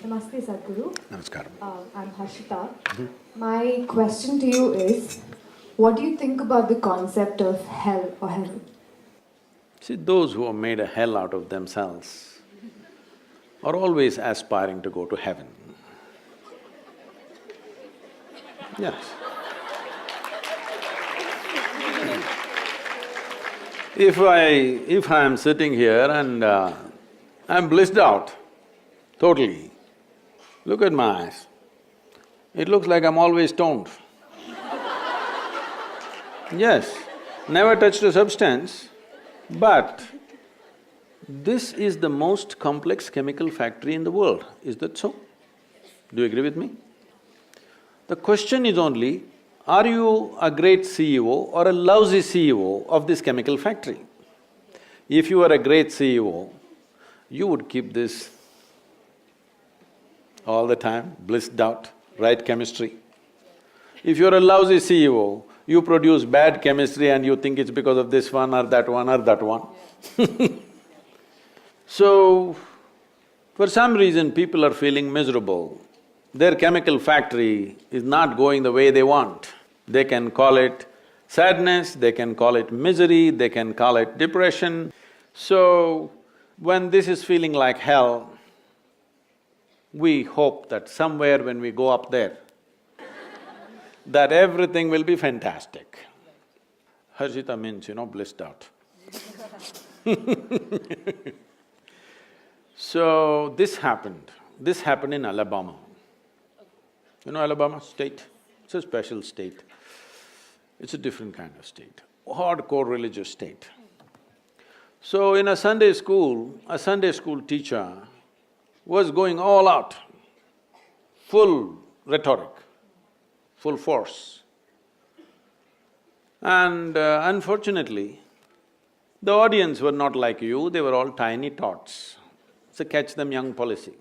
Namaste, Sadhguru. Namaskaram. I'm Harshita. My question to you is, what do you think about the concept of hell or heaven? See, those who have made a hell out of themselves are always aspiring to go to heaven. Yes. If I am sitting here and I'm blissed out, totally, look at my eyes. It looks like I'm always stoned. Yes, never touched a substance, but this is the most complex chemical factory in the world. Is that so? Do you agree with me? The question is only, are you a great CEO or a lousy CEO of this chemical factory? If you were a great CEO, you would keep this all the time, blissed out, right chemistry. If you're a lousy CEO, you produce bad chemistry and you think it's because of this one or that one or that one. So, for some reason people are feeling miserable. Their chemical factory is not going the way they want. They can call it sadness, they can call it misery, they can call it depression. So, when this is feeling like hell, we hope that somewhere when we go up there, that everything will be fantastic. Harshita means, blissed out. So, this happened in Alabama. You know Alabama state? It's a special state. It's a different kind of state, hardcore religious state. So in a Sunday school teacher was going all out, full rhetoric, full force. And unfortunately, the audience were not like you, they were all tiny tots. It's a catch them young policy.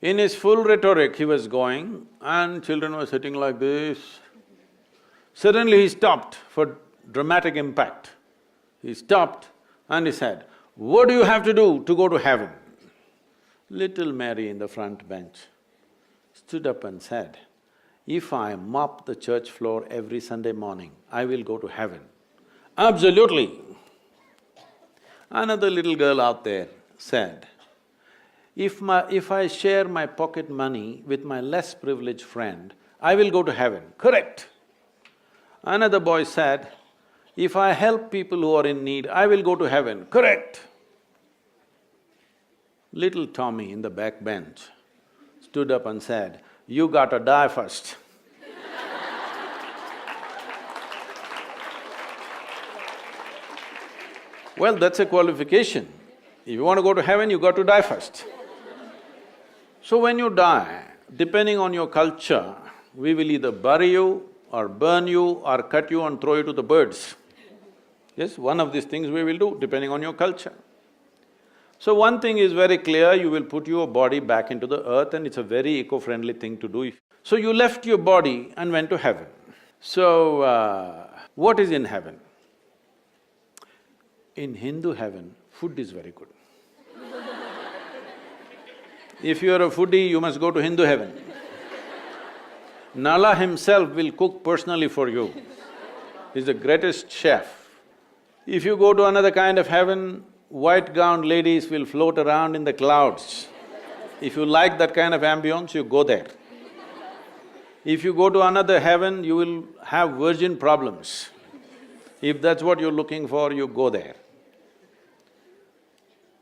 In his full rhetoric, he was going and children were sitting like this. Suddenly he stopped for dramatic impact. He stopped and he said, "What do you have to do to go to heaven?" Little Mary in the front bench stood up and said, "If I mop the church floor every Sunday morning, I will go to heaven." Absolutely. Another little girl out there said, If I share my pocket money with my less privileged friend, I will go to heaven. Correct. Another boy said, "If I help people who are in need, I will go to heaven." Correct. Little Tommy in the back bench stood up and said, "You gotta die first." Well, that's a qualification. If you want to go to heaven, you got to die first. So when you die, depending on your culture, we will either bury you or burn you or cut you and throw you to the birds. Yes, one of these things we will do, depending on your culture. So one thing is very clear, you will put your body back into the earth and it's a very eco-friendly thing to do. So you left your body and went to heaven. So, what is in heaven? In Hindu heaven, food is very good. If you are a foodie, you must go to Hindu heaven. Nala himself will cook personally for you. He's the greatest chef. If you go to another kind of heaven, white-gowned ladies will float around in the clouds. If you like that kind of ambience, you go there. If you go to another heaven, you will have virgin problems. If that's what you're looking for, you go there.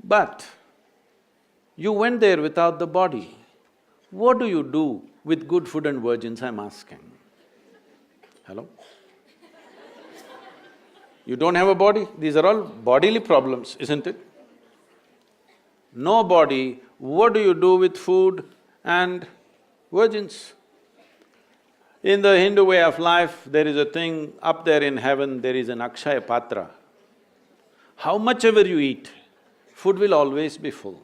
But you went there without the body. What do you do with good food and virgins, I'm asking? Hello? You don't have a body, these are all bodily problems, isn't it? No body, what do you do with food and virgins? In the Hindu way of life, there is a thing, up there in heaven, there is an Akshaya Patra. How much ever you eat, food will always be full.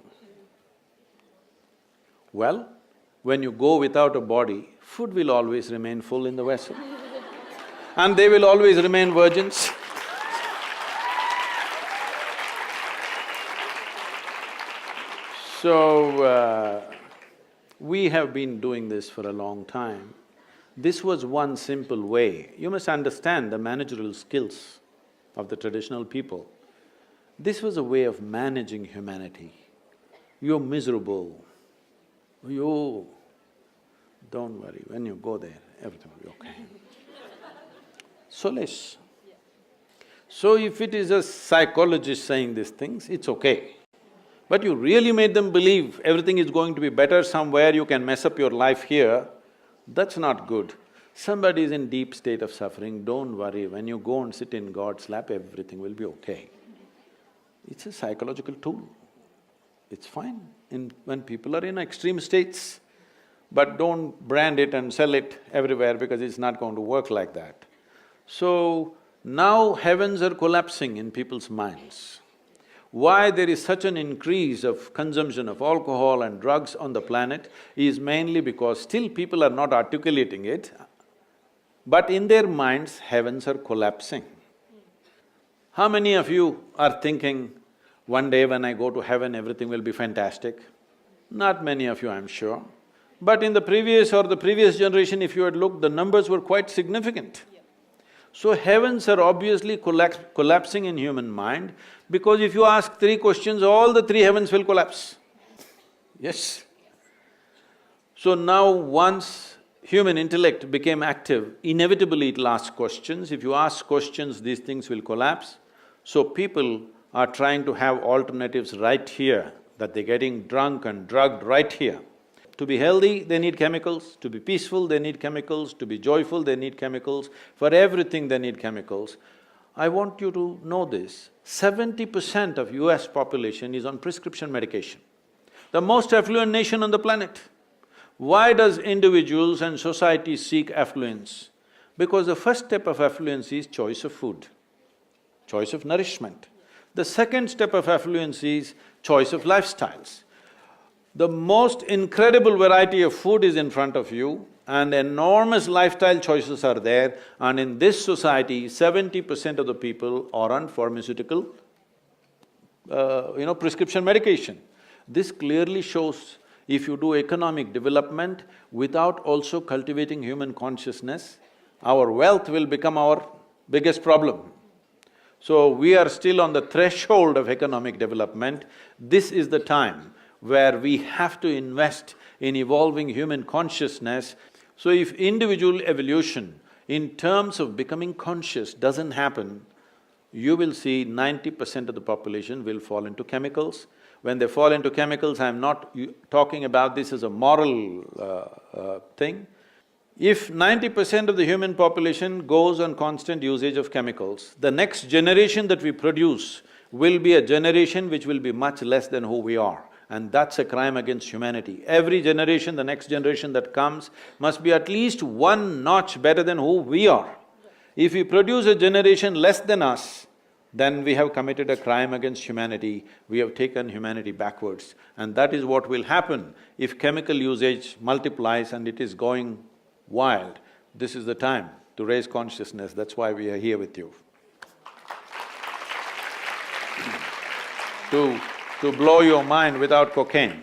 Well, when you go without a body, food will always remain full in the vessel. And they will always remain virgins. So, We have been doing this for a long time. This was one simple way. You must understand the managerial skills of the traditional people. This was a way of managing humanity. You're miserable. You… don't worry, when you go there, everything will be okay. Solace. So if it is a psychologist saying these things, it's okay. But you really made them believe everything is going to be better somewhere, you can mess up your life here, that's not good. Somebody is in deep state of suffering, don't worry, when you go and sit in God's lap, everything will be okay. It's a psychological tool. It's fine when people are in extreme states, but don't brand it and sell it everywhere because it's not going to work like that. So, now heavens are collapsing in people's minds. Why there is such an increase of consumption of alcohol and drugs on the planet is mainly because still people are not articulating it, but in their minds, heavens are collapsing. How many of you are thinking, one day when I go to heaven, everything will be fantastic? Not many of you, I'm sure. But in the previous generation, if you had looked, the numbers were quite significant. So heavens are obviously collapsing in human mind, because if you ask three questions, all the three heavens will collapse. Yes. So now once human intellect became active, inevitably it'll ask questions. If you ask questions, these things will collapse. So people are trying to have alternatives right here, that they're getting drunk and drugged right here. To be healthy, they need chemicals. To be peaceful, they need chemicals. To be joyful, they need chemicals. For everything, they need chemicals. I want you to know this, 70% of US population is on prescription medication. The most affluent nation on the planet. Why does individuals and society seek affluence? Because the first step of affluence is choice of food, choice of nourishment. The second step of affluence is choice of lifestyles. The most incredible variety of food is in front of you and enormous lifestyle choices are there, and in this society, 70% of the people are on pharmaceutical, prescription medication. This clearly shows if you do economic development without also cultivating human consciousness, our wealth will become our biggest problem. So we are still on the threshold of economic development. This is the time where we have to invest in evolving human consciousness. So if individual evolution in terms of becoming conscious doesn't happen, you will see 90% of the population will fall into chemicals. When they fall into chemicals, I'm not talking about this as a moral thing. If 90% of the human population goes on constant usage of chemicals, the next generation that we produce will be a generation which will be much less than who we are. And that's a crime against humanity. Every generation, the next generation that comes, must be at least one notch better than who we are. If we produce a generation less than us, then we have committed a crime against humanity, we have taken humanity backwards. And that is what will happen if chemical usage multiplies and it is going wild. This is the time to raise consciousness, that's why we are here with you. To blow your mind without cocaine.